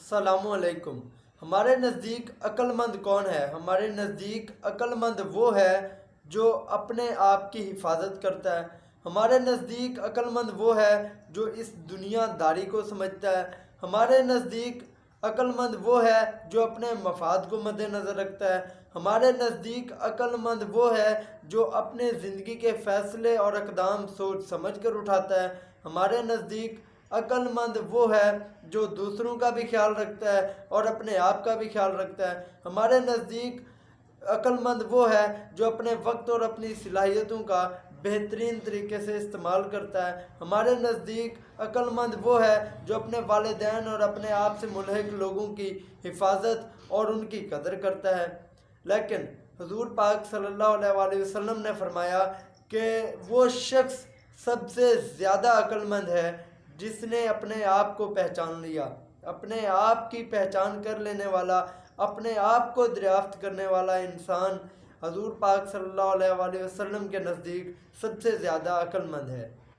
सलामुअलैकुम। हमारे नज़दीक अक्लमंद कौन है? हमारे नज़दीक अक्लमंद वो है जो अपने आप की हिफाजत करता है। हमारे नज़दीक अक्लमंद वो है जो इस दुनियादारी को समझता है। हमारे नज़दीक अक्लमंद वो है जो अपने मफाद को मद्देनज़र रखता है। हमारे नज़दीक अक्लमंद वो है जो अपने ज़िंदगी के फ़ैसले और इक़दाम सोच समझ कर उठाता है। हमारे नज़दीक अक्लमंद वो है जो दूसरों का भी ख्याल रखता है और अपने आप का भी ख्याल रखता है। हमारे नज़दीक अक्लमंद वो है जो अपने वक्त और अपनी सलाहियतों का बेहतरीन तरीके से इस्तेमाल करता है। हमारे नज़दीक अक्लमंद वो है जो अपने वालिदैन और अपने आप से मुल्हिक लोगों की हिफाजत और उनकी कदर करता है। लेकिन हुज़ूर पाक सल्लल्लाहु अलैहि वसल्लम ने फरमाया कि वो शख्स सबसे ज़्यादा अक्लमंद है जिसने अपने आप को पहचान लिया। अपने आप की पहचान कर लेने वाला, अपने आप को दरियाफ्त करने वाला इंसान हुज़ूर पाक सल्लल्लाहु अलैहि वसल्लम के नज़दीक सबसे ज़्यादा अक्लमंद है।